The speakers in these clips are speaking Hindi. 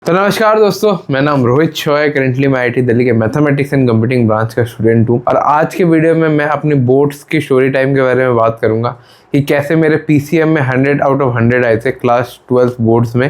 तो नमस्कार दोस्तों, मैं नाम रोहित शॉय। करेंटली मैं आईआईटी दिल्ली के मैथमेटिक्स एंड कंप्यूटिंग ब्रांच का स्टूडेंट हूँ और आज के वीडियो में मैं अपनी बोर्ड्स की स्टोरी टाइम के बारे में बात करूँगा कि कैसे मेरे पीसीएम में 100 आउट ऑफ 100 आए थे क्लास 12 बोर्ड्स में।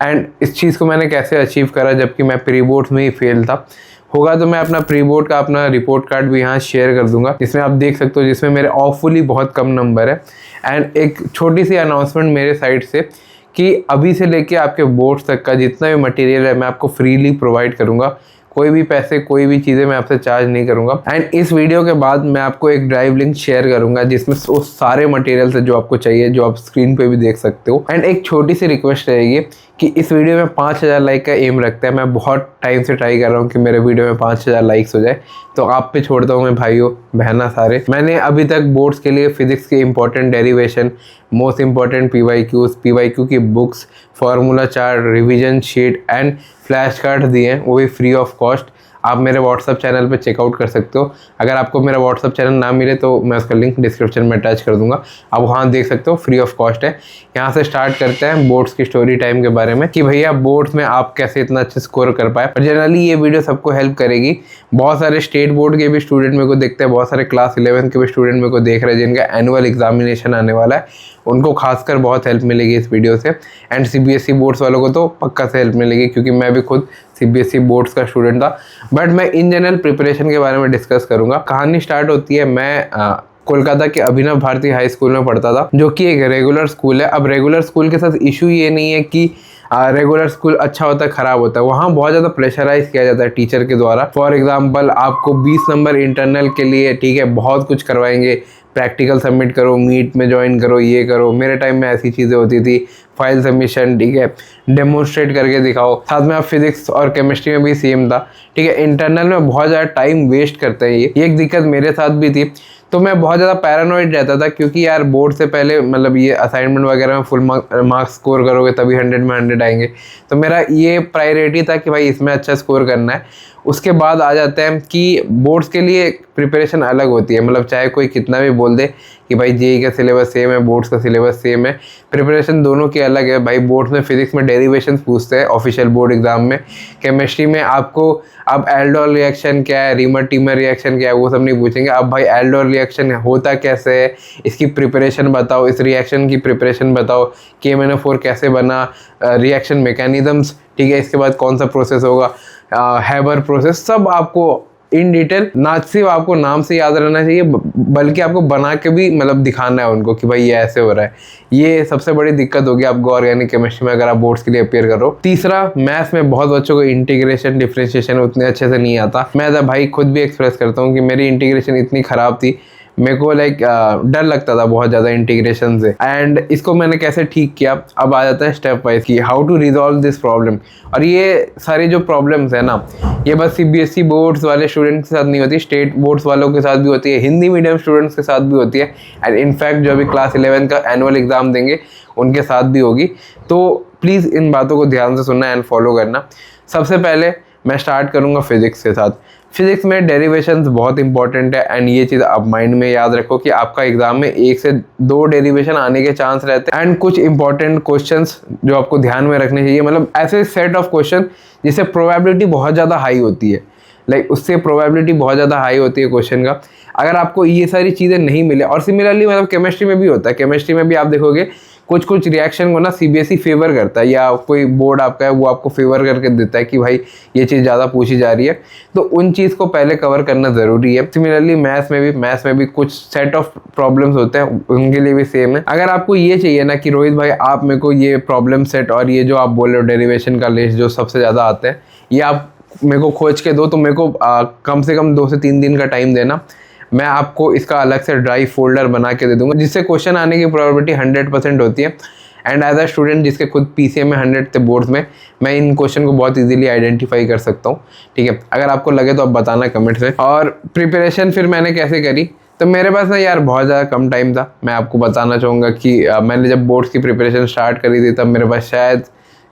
एंड इस चीज़ को मैंने कैसे अचीव करा जबकि मैं प्री बोर्ड्स में ही फेल था। होगा तो मैं अपना प्री बोर्ड का अपना रिपोर्ट कार्ड भी यहाँ शेयर कर दूंगा, जिसमें आप देख सकते हो, जिसमें मेरे ऑफुली बहुत कम नंबर है। एंड एक छोटी सी अनाउंसमेंट मेरे साइड से कि अभी से लेके आपके बोर्ड्स तक का जितना भी मटेरियल है मैं आपको फ्रीली प्रोवाइड करूंगा। कोई भी पैसे, कोई भी चीज़ें मैं आपसे चार्ज नहीं करूंगा। एंड इस वीडियो के बाद मैं आपको एक ड्राइव लिंक शेयर करूंगा जिसमें वो सारे मटेरियल्स है जो आपको चाहिए, जो आप स्क्रीन पे भी देख सकते हो। एंड एक छोटी सी रिक्वेस्ट रहेगी कि इस वीडियो में 5000 लाइक का एम रखते हैं। मैं बहुत टाइम से ट्राई कर रहा हूँ कि मेरे वीडियो में 5000 लाइक्स हो जाए, तो आप पे छोड़ता हूँ मैं भाइयों बहना सारे। मैंने अभी तक बोर्ड्स के लिए फिजिक्स के important derivation, most important PYQ की books, formula chart, revision sheet and flash card दिए हैं, वो भी फ्री ऑफ कॉस्ट। आप मेरे व्हाट्सअप चैनल पे चेकआउट कर सकते हो। अगर आपको मेरा व्हाट्सअप चैनल ना मिले तो मैं उसका लिंक डिस्क्रिप्शन में अटैच कर दूंगा, आप वहाँ देख सकते हो, फ्री ऑफ कॉस्ट है। यहाँ से स्टार्ट करते हैं बोर्ड्स की स्टोरी टाइम के बारे में कि भैया बोर्ड्स में आप कैसे इतना अच्छा स्कोर कर पाए। और जनरली ये वीडियो सबको हेल्प करेगी। बहुत सारे स्टेट बोर्ड के भी स्टूडेंट मेरे को देखते हैं, बहुत सारे क्लास 11 के भी स्टूडेंट मेरे को देख रहे हैं जिनका एनुअल एग्जामिनेशन आने वाला है, उनको खासकर बहुत हेल्प मिलेगी इस वीडियो से। एंड सीबीएसई बोर्ड्स वालों को तो पक्का से हेल्प मिलेगी, क्योंकि मैं भी खुद सीबीएसई बोर्ड्स का स्टूडेंट था। बट मैं इन जनरल प्रिपरेशन के बारे में डिस्कस करूंगा। कहानी स्टार्ट होती है, मैं कोलकाता के अभिनव भारती हाई स्कूल में पढ़ता था, जो कि एक रेगुलर स्कूल है। अब रेगुलर स्कूल के साथ इशू ये नहीं है कि रेगुलर स्कूल अच्छा होता है खराब होता है, वहाँ बहुत ज़्यादा प्रेशराइज किया जाता है टीचर के द्वारा। फॉर एग्जांपल आपको 20 नंबर इंटरनल के लिए, ठीक है, बहुत कुछ करवाएंगे, प्रैक्टिकल सबमिट करो, मीट में ज्वाइन करो, ये करो। मेरे टाइम में ऐसी चीज़ें होती थी, फाइल सबमिशन, ठीक है, डेमोन्स्ट्रेट करके दिखाओ। साथ में आप फिजिक्स और केमिस्ट्री में भी सेम था, ठीक है। इंटरनल में बहुत ज़्यादा टाइम वेस्ट करते हैं, ये एक दिक्कत मेरे साथ भी थी। तो मैं बहुत ज़्यादा पैरानॉइड रहता था, क्योंकि यार बोर्ड से पहले मतलब ये असाइनमेंट वगैरह में फुल मार्क्स स्कोर करोगे तभी 100 में 100 आएंगे। तो मेरा ये प्रायोरिटी था कि भाई इसमें अच्छा स्कोर करना है। उसके बाद आ जाते हैं कि बोर्ड्स के लिए प्रिपरेशन अलग होती है। मतलब चाहे कोई कितना भी बोल दे कि भाई जेईई का सिलेबस सेम है, बोर्ड्स का सिलेबस सेम है, प्रिपरेशन दोनों की अलग है। भाई बोर्ड्स में फिजिक्स में डेरिवेशंस पूछते हैं ऑफिशियल बोर्ड एग्जाम में। केमिस्ट्री में आपको अब एल्डोल रिएक्शन क्या है, रीमर टीमर रिएक्शन क्या है, वो सब नहीं पूछेंगे। अब भाई एल्डोल रिएक्शन होता कैसे है, इसकी प्रिपरेशन बताओ, इस रिएक्शन की प्रिपरेशन बताओ, KMnO4 कैसे बना, रिएक्शन मैकेनिज्म्स, ठीक है, इसके बाद कौन सा प्रोसेस होगा, हैबर प्रोसेस, सब आपको इन डिटेल, ना सिर्फ आपको नाम से याद रहना चाहिए बल्कि आपको बना के भी मतलब दिखाना है उनको कि भाई ये ऐसे हो रहा है। ये सबसे बड़ी दिक्कत होगी आपको ऑर्गेनिक केमिस्ट्री में अगर आप बोर्ड्स के लिए अपेयर कर रहे हो। तीसरा, मैथ्स में बहुत बच्चों को इंटीग्रेशन डिफरेंशिएशन उतने अच्छे से नहीं आता। मैं भाई खुद भी एक्सप्रेस करता हूँ कि मेरी इंटीग्रेशन इतनी ख़राब थी, मेरे को डर लगता था बहुत ज़्यादा इंटीग्रेशन से। एंड इसको मैंने कैसे ठीक किया, अब आ जाता है स्टेप वाइज कि how to resolve this problem. और ये सारी जो प्रॉब्लम्स है ना, ये बस सीबीएसई बोर्ड्स वाले स्टूडेंट्स के साथ नहीं होती, स्टेट बोर्ड्स वालों के साथ भी होती है, हिंदी मीडियम स्टूडेंट्स के साथ भी होती है। एंड इनफैक्ट जो अभी क्लास 11 का एनुअल एग्जाम देंगे उनके साथ भी होगी। तो प्लीज़ इन बातों को ध्यान से सुनना एंड फॉलो करना। सबसे पहले मैं स्टार्ट करूँगा फिजिक्स के साथ। फिजिक्स में डेरिवेशंस बहुत इंपॉर्टेंट है। एंड ये चीज़ आप माइंड में याद रखो कि आपका एग्जाम में 1 से 2 डेरिवेशन आने के चांस रहते हैं। एंड कुछ इंपॉर्टेंट क्वेश्चंस जो आपको ध्यान में रखने चाहिए, मतलब ऐसे सेट ऑफ क्वेश्चन जिससे प्रोबेबिलिटी बहुत ज़्यादा हाई होती है, उससे प्रोबेबिलिटी बहुत ज़्यादा हाई होती है क्वेश्चन का। अगर आपको ये सारी चीज़ें नहीं मिले, और सिमिलरली मतलब केमिस्ट्री में भी होता है, केमिस्ट्री में भी आप देखोगे कुछ रिएक्शन को ना सीबीएसई फेवर करता है, या कोई बोर्ड आपका है वो आपको फेवर करके देता है कि भाई ये चीज़ ज़्यादा पूछी जा रही है, तो उन चीज़ को पहले कवर करना ज़रूरी है। सिमिलरली मैथ्स में भी कुछ सेट ऑफ प्रॉब्लम्स होते हैं, उनके लिए भी सेम है। अगर आपको ये चाहिए ना कि रोहित भाई आप मेरे को ये प्रॉब्लम सेट और ये जो आप बोल रहे हो डेरिवेशन का लिस्ट जो सबसे ज़्यादा आते हैं, ये आप मेरे को खोज के दो, तो मेरे को कम से कम 2 से 3 दिन का टाइम देना। मैं आपको इसका अलग से ड्राइव फोल्डर बना के दे दूंगा, जिससे क्वेश्चन आने की प्रोबेबिलिटी 100% होती है। एंड एज अ स्टूडेंट जिसके खुद पीसीएम में 100 थे बोर्ड्स में, मैं इन क्वेश्चन को बहुत इजीली आइडेंटिफाई कर सकता हूँ, ठीक है। अगर आपको लगे तो आप बताना कमेंट से। और प्रिपरेशन फिर मैंने कैसे करी, तो मेरे पास ना यार बहुत ज़्यादा कम टाइम था। मैं आपको बताना चाहूँगा कि मैंने जब बोर्ड्स की प्रिपरेशन स्टार्ट करी थी तब मेरे पास शायद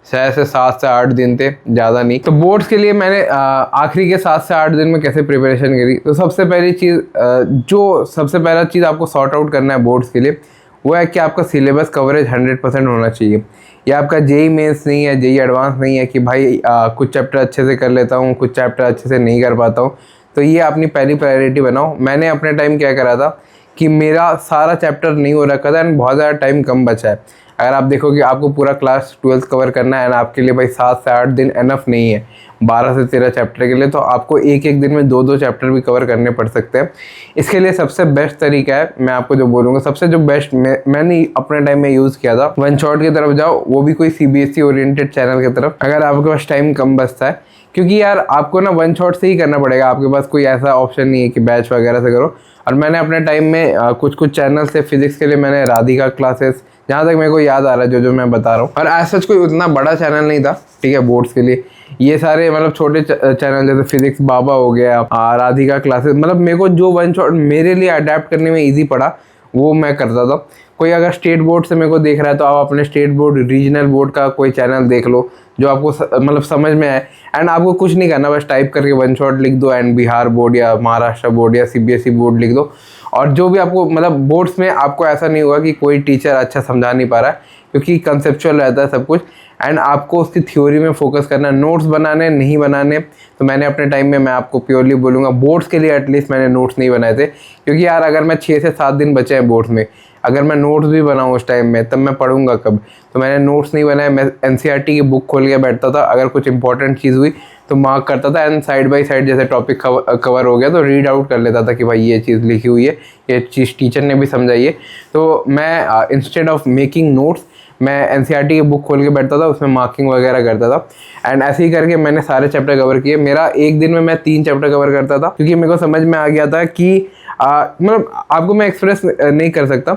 से 7 से 8 दिन थे, ज़्यादा नहीं। तो बोर्ड्स के लिए मैंने आखिरी के 7 से 8 दिन में कैसे प्रिपरेशन करी, तो सबसे पहली चीज़, जो सबसे पहला चीज़ आपको सॉर्ट आउट करना है बोर्ड्स के लिए, वो है कि आपका सिलेबस कवरेज 100% होना चाहिए। ये आपका जेई मेंस नहीं है, जेई एडवांस नहीं है कि भाई कुछ चैप्टर अच्छे से कर लेता हूँ, कुछ चैप्टर अच्छे से नहीं कर पाता हूँ। तो ये अपनी पहली प्रायोरिटी बनाओ। मैंने अपने टाइम क्या करा था कि मेरा सारा चैप्टर नहीं हो रखा था एंड बहुत ज़्यादा टाइम कम बचा है। अगर आप देखो कि आपको पूरा क्लास 12th कवर करना है एंड आपके लिए भाई 7 से 8 दिन एनफ नहीं है 12 से 13 चैप्टर के लिए, तो आपको एक एक दिन में 2-2 चैप्टर भी कवर करने पड़ सकते हैं। इसके लिए सबसे बेस्ट तरीका है, मैं आपको जो बोलूँगा सबसे जो बेस्ट मैंने अपने टाइम में यूज़ किया था, वन शॉट की तरफ जाओ, वो भी कोई CBSE ओरिएंटेड चैनल की तरफ, अगर आपके पास टाइम कम बचता है। क्योंकि यार आपको ना वन शॉट से ही करना पड़ेगा, आपके पास कोई ऐसा ऑप्शन नहीं है कि बैच वगैरह से करो। और मैंने अपने टाइम में कुछ चैनल से फिजिक्स के लिए मैंने राधिका क्लासेस, जहाँ तक मेरे को याद आ रहा है जो मैं बता रहा हूँ, और ऐसा कोई उतना बड़ा चैनल नहीं था, ठीक है, बोर्ड्स के लिए। ये सारे मतलब छोटे चैनल जैसे फिजिक्स बाबा हो गया, राधिका क्लासेस, मतलब मेरे को जो वन शॉट मेरे लिए अडेप्ट करने में ईजी पड़ा वो मैं करता था। कोई अगर स्टेट बोर्ड से मेरे को देख रहा है तो आप अपने स्टेट बोर्ड, रीजनल बोर्ड का कोई चैनल देख लो जो आपको मतलब समझ में आए। एंड आपको कुछ नहीं करना, बस टाइप करके वन शॉट लिख दो एंड बिहार बोर्ड या महाराष्ट्र बोर्ड या CBSE बोर्ड लिख दो। और जो भी आपको मतलब बोर्ड्स में आपको ऐसा नहीं होगा कि कोई टीचर अच्छा समझा नहीं पा रहा है, क्योंकि कंसेप्चुअल रहता है सब कुछ एंड आपको उसकी थ्योरी में फोकस करना है, नोट्स बनाने नहीं बनाने। तो मैंने अपने टाइम में, मैं आपको प्योरली बोलूँगा, बोर्ड्स के लिए एटलीस्ट मैंने नोट्स नहीं बनाए थे। क्योंकि यार अगर मैं 6 से 7 दिन बचे हैं बोर्ड्स में, अगर मैं नोट्स भी बनाऊँ उस टाइम में, तब मैं पढ़ूंगा कब? तो मैंने नोट्स नहीं बनाए, मैं NCERT की बुक खोल के बैठता था, अगर कुछ इंपॉर्टेंट चीज़ हुई तो मार्क करता था एंड साइड बाय साइड जैसे टॉपिक कवर हो गया तो रीड आउट कर लेता था कि भाई ये चीज़ लिखी हुई है, ये चीज़ टीचर ने भी समझाई है। तो मैं इंस्टेड ऑफ मेकिंग नोट्स, मैं NCERT की बुक खोल के बैठता था, उसमें मार्किंग वगैरह करता था एंड ऐसे ही करके मैंने सारे चैप्टर कवर किए। मेरा एक दिन में मैं 3 चैप्टर कवर करता था, क्योंकि मेरे को समझ में आ गया था कि मतलब आपको मैं एक्सप्रेस नहीं कर सकता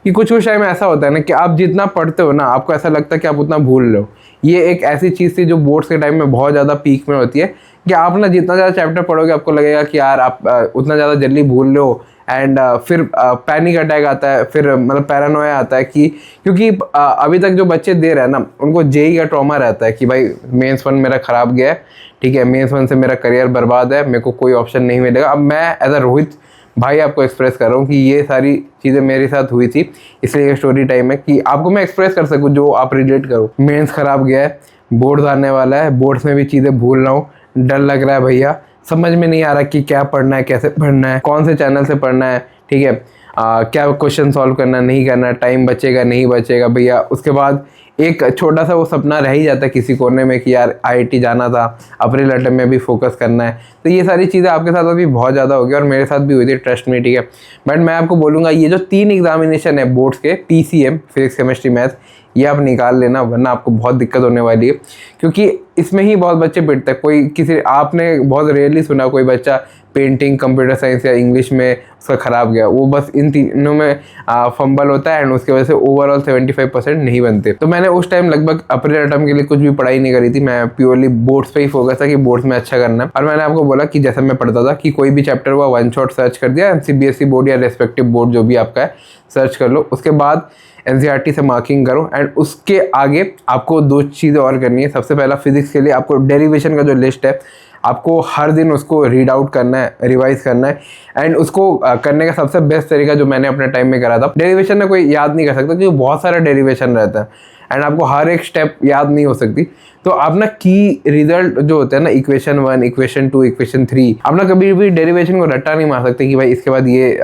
कि कुछ टाइम ऐसा होता है ना कि आप जितना पढ़ते हो ना, आपको ऐसा लगता है कि आप उतना भूल रहे हो। ये एक ऐसी चीज़ थी जो बोर्ड्स के टाइम में बहुत ज़्यादा पीक में होती है कि आप ना जितना ज़्यादा चैप्टर पढ़ोगे आपको लगेगा कि यार आप उतना ज़्यादा जल्दी भूल रहे हो एंड फिर पैनिक अटैक आता है, फिर मतलब पैरानोया आता है कि क्योंकि अभी तक जो बच्चे दे रहे हैं ना, उनको जेई का ट्रॉमा रहता है कि भाई मेंस 1 मेरा ख़राब गया है, ठीक है, मेंस 1 से मेरा करियर बर्बाद है, मेरे को कोई ऑप्शन नहीं मिलेगा। अब मैं एज अ रोहित भाई आपको एक्सप्रेस कर रहा हूँ कि ये सारी चीज़ें मेरे साथ हुई थी, इसलिए ये स्टोरी टाइम है कि आपको मैं एक्सप्रेस कर सकूँ जो आप रिलेट करो। मेंस ख़राब गया है, बोर्ड्स आने वाला है, बोर्ड्स में भी चीज़ें भूल रहा हूँ, डर लग रहा है भैया, समझ में नहीं आ रहा कि क्या पढ़ना है, कैसे पढ़ना है, कौन से चैनल से पढ़ना है, ठीक है, क्या क्वेश्चन सॉल्व करना नहीं करना, टाइम बचेगा नहीं बचेगा भैया। उसके बाद एक छोटा सा वो सपना रह ही जाता है किसी कोने में कि यार IIT जाना था, अप्रैल अटेम्प्ट में भी फोकस करना है। तो ये सारी चीज़ें आपके साथ अभी बहुत ज़्यादा हो गई और मेरे साथ भी हुई थी, ट्रस्ट में, ठीक है। बट मैं आपको बोलूँगा ये जो 3 एग्जामिनेशन है बोर्ड्स के, PCM फिजिक्स केमिस्ट्री मैथ, ये आप निकाल लेना, वरना आपको बहुत दिक्कत होने वाली है, क्योंकि इसमें ही बहुत बच्चे पिटते हैं। कोई किसी, आपने बहुत रेयरली सुना कोई बच्चा पेंटिंग, कंप्यूटर साइंस या इंग्लिश में उसका ख़राब गया, वो बस इन तीनों में फंबल होता है एंड उसकी वजह से ओवरऑल 75% नहीं बनते। तो मैंने उस टाइम लगभग अप्रैल अटेम्प्ट के लिए कुछ भी पढ़ाई नहीं करी थी, मैं प्योरली बोर्ड्स पे ही फोकस था कि बोर्ड्स में अच्छा करना है। और मैंने आपको बोला कि जैसा मैं पढ़ता था कि कोई भी चैप्टर हुआ वन शॉट सर्च कर दिया, CBSE बोर्ड या रेस्पेक्टिव बोर्ड जो भी आपका है सर्च कर लो, उसके बाद NCERT से मार्किंग करो एंड उसके आगे आपको 2 चीज़ें और करनी है। सबसे पहला फिजिक्स के लिए आपको डेरिवेशन का जो लिस्ट है, आपको हर दिन उसको रीड आउट करना है, रिवाइज करना है एंड उसको करने का सबसे बेस्ट तरीका जो मैंने अपने टाइम में करा था, डेरिवेशन में कोई याद नहीं कर सकता क्योंकि बहुत सारा डेरिवेशन रहता है एंड आपको हर एक स्टेप याद नहीं हो सकती। तो आप ना की रिजल्ट जो होता है ना, इक्वेशन 1, इक्वेशन 2, इक्वेशन 3, आप ना कभी भी डेरिवेशन को रट्टा नहीं मार सकते कि भाई इसके बाद ये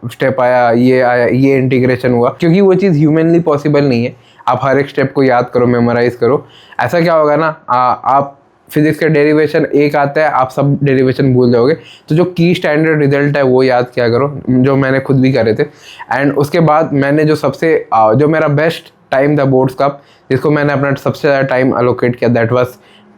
स्टेप आया, ये इंटीग्रेशन हुआ, क्योंकि वो चीज़ ह्यूमनली पॉसिबल नहीं है। आप हर एक स्टेप को याद करो, मेमोराइज करो। ऐसा क्या होगा ना, आप फिजिक्स का डेरिवेशन एक आता है, आप सब डेरिवेशन भूल जाओगे। तो जो की स्टैंडर्ड रिजल्ट है वो याद किया करो, जो मैंने खुद भी करे थे। एंड उसके बाद मैंने जो जो मेरा बेस्ट टाइम था बोर्ड्स का, जिसको मैंने अपना सबसे ज़्यादा टाइम अलोकेट किया, that was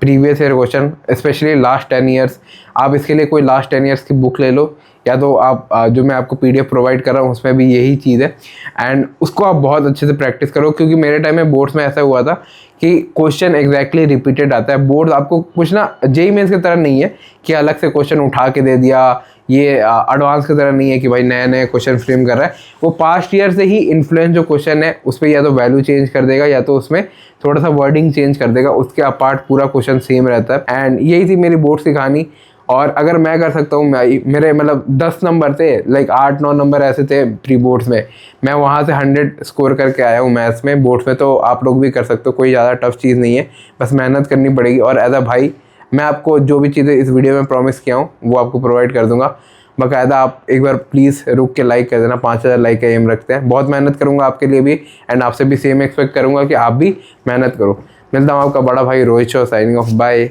previous year question, specially last 10 years. आप इसके लिए कोई लास्ट 10 ईयर्स की बुक ले लो, या तो आप जो मैं आपको PDF प्रोवाइड कर रहा हूँ उसमें भी यही चीज़ है एंड उसको आप बहुत अच्छे से प्रैक्टिस करो। क्योंकि मेरे टाइम में बोर्ड्स में ऐसा हुआ था कि क्वेश्चन एग्जैक्टली रिपीटेड आता है। बोर्ड आपको कुछ ना जेईई मेंस की तरह नहीं है कि अलग से क्वेश्चन उठा के दे दिया, ये एडवांस की तरह नहीं है कि भाई नए नए क्वेश्चन फ्रेम कर रहा है। वो पास्ट ईयर से ही इन्फ्लुएंस जो क्वेश्चन है उस पर या तो वैल्यू चेंज कर देगा या तो उसमें थोड़ा सा वर्डिंग चेंज कर देगा, उसके अपार्ट पूरा क्वेश्चन सेम रहता है। एंड यही थी मेरी बोर्ड्स की कहानी। और अगर मैं कर सकता हूँ, मेरे मतलब 10 नंबर थे, लाइक 8-9 नंबर ऐसे थे प्री बोर्ड्स में, मैं वहाँ से 100 स्कोर करके आया हूँ मैथ्स में। बोर्ड्स में तो आप लोग भी कर सकते हो, कोई ज़्यादा टफ चीज़ नहीं है, बस मेहनत करनी पड़ेगी। और एज अ भाई मैं आपको जो भी चीज़ें इस वीडियो में प्रॉमिस किया हूँ वो आपको प्रोवाइड कर दूंगा। बाकायदा आप एक बार प्लीज़ रुक के लाइक कर देना, 5000 लाइक का एम रखते हैं। बहुत मेहनत करूँगा आपके लिए भी, एंड आपसे भी सेम एक्सपेक्ट करूँगा कि आप भी मेहनत करो। मिलता हूँ आपका बड़ा भाई Rohit Shaw, signing off, bye.